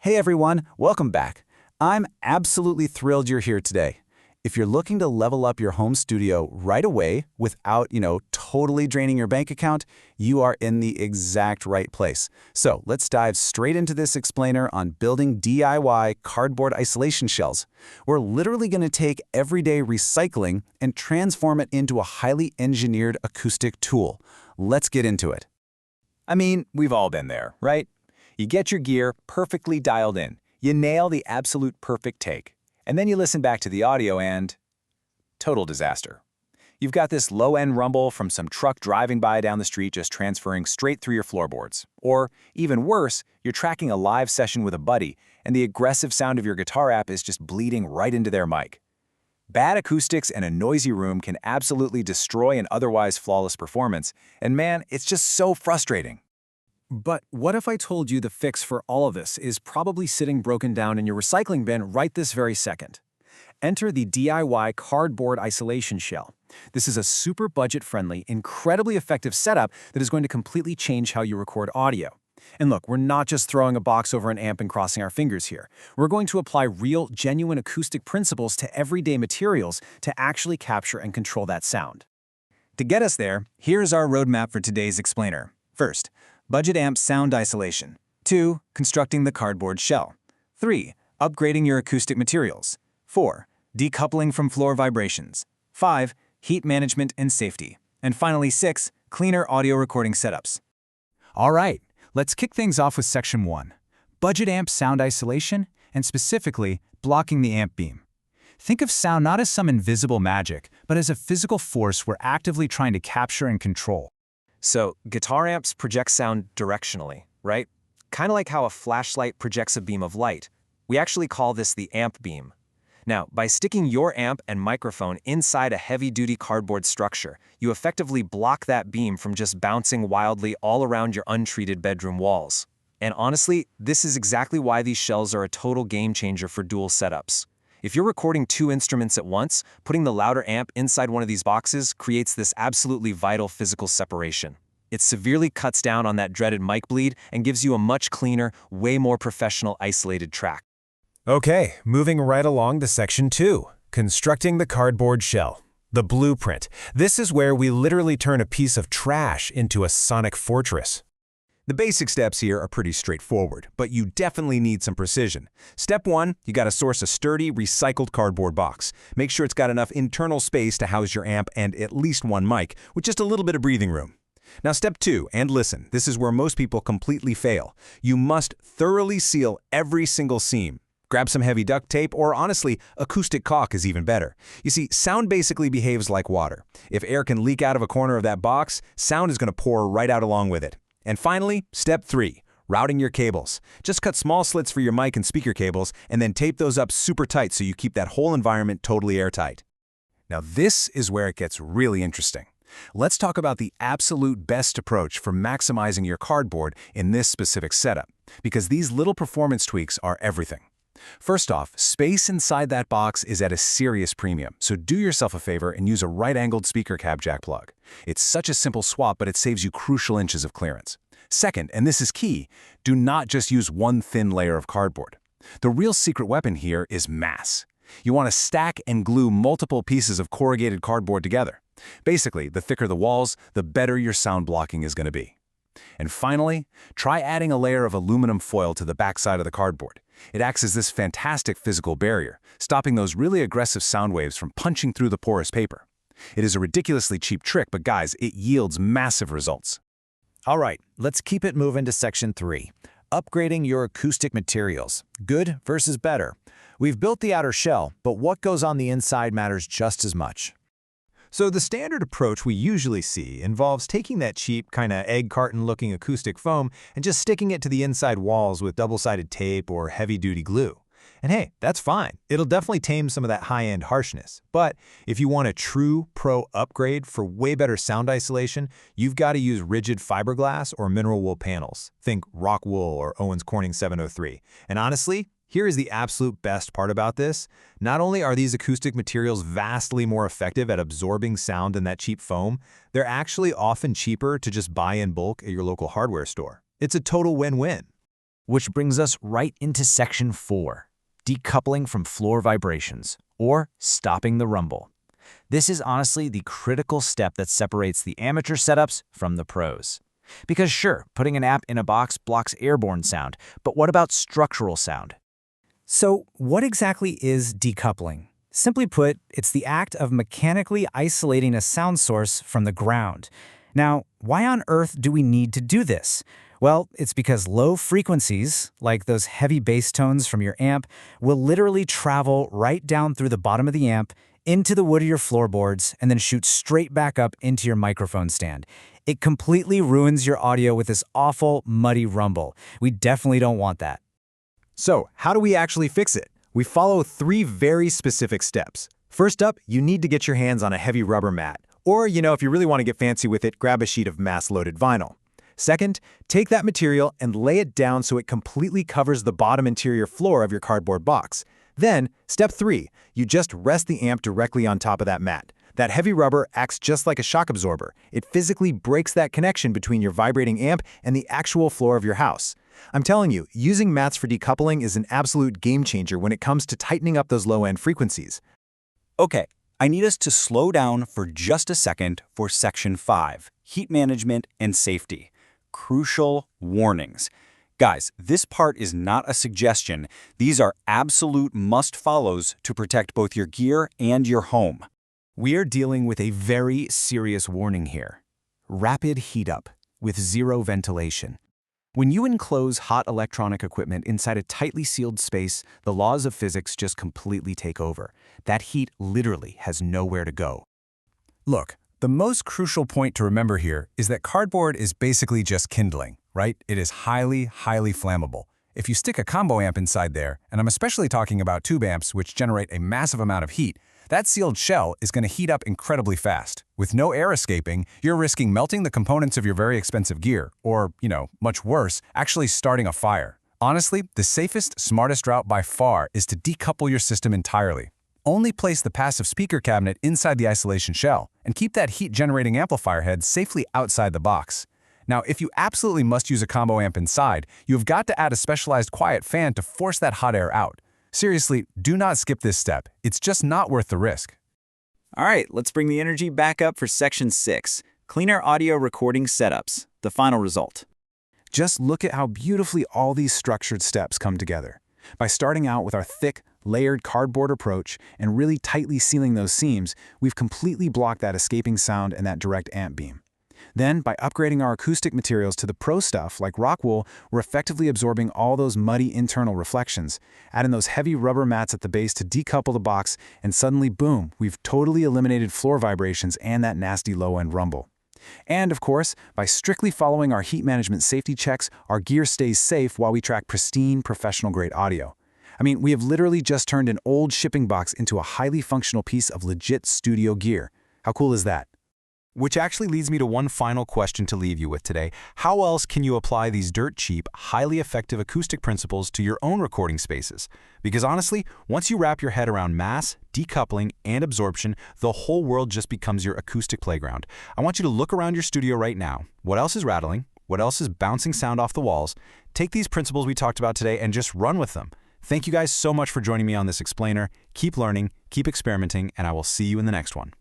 Hey everyone, welcome back. I'm absolutely thrilled you're here today. If you're looking to level up your home studio right away without, totally draining your bank account, you are in the exact right place. So let's dive straight into this explainer on building DIY cardboard isolation shells. We're literally going to take everyday recycling and transform it into a highly engineered acoustic tool. Let's get into it. I mean, we've all been there, right? You get your gear perfectly dialed in. You nail the absolute perfect take. And then you listen back to the audio and total disaster. You've got this low-end rumble from some truck driving by down the street just transferring straight through your floorboards. Or, even worse, you're tracking a live session with a buddy, and the aggressive sound of your guitar app is just bleeding right into their mic. Bad acoustics and a noisy room can absolutely destroy an otherwise flawless performance, and man, it's just so frustrating. But what if I told you the fix for all of this is probably sitting broken down in your recycling bin right this very second? Enter the DIY cardboard isolation shell. This is a super budget-friendly, incredibly effective setup that is going to completely change how you record audio. And look, we're not just throwing a box over an amp and crossing our fingers here. We're going to apply real, genuine acoustic principles to everyday materials to actually capture and control that sound. To get us there, here's our roadmap for today's explainer. First, budget amp sound isolation. 2. Constructing the cardboard shell. 3. Upgrading your acoustic materials. 4. Decoupling from floor vibrations. 5. Heat management and safety. And finally 6. Cleaner audio recording setups. All right, let's kick things off with Section 1. Budget amp sound isolation, and specifically, blocking the amp beam. Think of sound not as some invisible magic, but as a physical force we're actively trying to capture and control. So, guitar amps project sound directionally, right? Kind of like how a flashlight projects a beam of light. We actually call this the amp beam. Now, by sticking your amp and microphone inside a heavy-duty cardboard structure, you effectively block that beam from just bouncing wildly all around your untreated bedroom walls. And honestly, this is exactly why these shells are a total game changer for dual setups. If you're recording 2 instruments at once, putting the louder amp inside one of these boxes creates this absolutely vital physical separation. It severely cuts down on that dreaded mic bleed and gives you a much cleaner, way more professional isolated track. Okay, moving right along to Section 2, constructing the cardboard shell. The blueprint. This is where we literally turn a piece of trash into a sonic fortress. The basic steps here are pretty straightforward, but you definitely need some precision. Step 1, you gotta source a sturdy, recycled cardboard box. Make sure it's got enough internal space to house your amp and at least one mic, with just a little bit of breathing room. Now step 2, and listen, this is where most people completely fail. You must thoroughly seal every single seam. Grab some heavy duct tape, or honestly, acoustic caulk is even better. You see, sound basically behaves like water. If air can leak out of a corner of that box, sound is gonna pour right out along with it. And finally, step 3, routing your cables. Just cut small slits for your mic and speaker cables, and then tape those up super tight so you keep that whole environment totally airtight. Now this is where it gets really interesting. Let's talk about the absolute best approach for maximizing your cardboard in this specific setup, because these little performance tweaks are everything. First off, space inside that box is at a serious premium, so do yourself a favor and use a right-angled speaker cab jack plug. It's such a simple swap, but it saves you crucial inches of clearance. Second, and this is key, do not just use one thin layer of cardboard. The real secret weapon here is mass. You want to stack and glue multiple pieces of corrugated cardboard together. Basically, the thicker the walls, the better your sound blocking is going to be. And finally, try adding a layer of aluminum foil to the backside of the cardboard. It acts as this fantastic physical barrier, stopping those really aggressive sound waves from punching through the porous paper. It is a ridiculously cheap trick, but guys, it yields massive results. All right, let's keep it moving to Section 3. Upgrading your acoustic materials. Good versus better. We've built the outer shell, but what goes on the inside matters just as much. So the standard approach we usually see involves taking that cheap, kinda egg carton-looking acoustic foam and just sticking it to the inside walls with double-sided tape or heavy-duty glue. And hey, that's fine. It'll definitely tame some of that high-end harshness. But if you want a true pro upgrade for way better sound isolation, you've got to use rigid fiberglass or mineral wool panels. Think Rock Wool or Owens Corning 703. And honestly, here is the absolute best part about this. Not only are these acoustic materials vastly more effective at absorbing sound than that cheap foam, they're actually often cheaper to just buy in bulk at your local hardware store. It's a total win-win. Which brings us right into Section 4, decoupling from floor vibrations, or stopping the rumble. This is honestly the critical step that separates the amateur setups from the pros. Because sure, putting an amp in a box blocks airborne sound, but what about structural sound? So what exactly is decoupling? Simply put, it's the act of mechanically isolating a sound source from the ground. Now, why on earth do we need to do this? Well, it's because low frequencies, like those heavy bass tones from your amp, will literally travel right down through the bottom of the amp, into the wood of your floorboards, and then shoot straight back up into your microphone stand. It completely ruins your audio with this awful, muddy rumble. We definitely don't want that. So, how do we actually fix it? We follow 3 very specific steps. First up, you need to get your hands on a heavy rubber mat. Or, if you really want to get fancy with it, grab a sheet of mass-loaded vinyl. Second, take that material and lay it down so it completely covers the bottom interior floor of your cardboard box. Then, step 3, you just rest the amp directly on top of that mat. That heavy rubber acts just like a shock absorber. It physically breaks that connection between your vibrating amp and the actual floor of your house. I'm telling you, using mats for decoupling is an absolute game changer when it comes to tightening up those low-end frequencies. Okay, I need us to slow down for just a second for Section 5, heat management and safety. Crucial warnings. Guys, this part is not a suggestion. These are absolute must-follows to protect both your gear and your home. We're dealing with a very serious warning here. Rapid heat up with zero ventilation. When you enclose hot electronic equipment inside a tightly sealed space, the laws of physics just completely take over. That heat literally has nowhere to go. Look, the most crucial point to remember here is that cardboard is basically just kindling, right? It is highly, highly flammable. If you stick a combo amp inside there, and I'm especially talking about tube amps which generate a massive amount of heat, that sealed shell is going to heat up incredibly fast. With no air escaping, you're risking melting the components of your very expensive gear, or, much worse, actually starting a fire. Honestly, the safest, smartest route by far is to decouple your system entirely. Only place the passive speaker cabinet inside the isolation shell, and keep that heat-generating amplifier head safely outside the box. Now, if you absolutely must use a combo amp inside, you've got to add a specialized quiet fan to force that hot air out. Seriously, do not skip this step. It's just not worth the risk. All right, let's bring the energy back up for Section 6, cleaner audio recording setups, the final result. Just look at how beautifully all these structured steps come together. By starting out with our thick, layered cardboard approach and really tightly sealing those seams, we've completely blocked that escaping sound and that direct amp beam. Then, by upgrading our acoustic materials to the pro stuff like rock wool, we're effectively absorbing all those muddy internal reflections, adding those heavy rubber mats at the base to decouple the box, and suddenly, boom, we've totally eliminated floor vibrations and that nasty low-end rumble. And, of course, by strictly following our heat management safety checks, our gear stays safe while we track pristine, professional-grade audio. I mean, we have literally just turned an old shipping box into a highly functional piece of legit studio gear. How cool is that? Which actually leads me to one final question to leave you with today. How else can you apply these dirt cheap, highly effective acoustic principles to your own recording spaces? Because honestly, once you wrap your head around mass, decoupling, and absorption, the whole world just becomes your acoustic playground. I want you to look around your studio right now. What else is rattling? What else is bouncing sound off the walls? Take these principles we talked about today and just run with them. Thank you guys so much for joining me on this explainer. Keep learning, keep experimenting, and I will see you in the next one.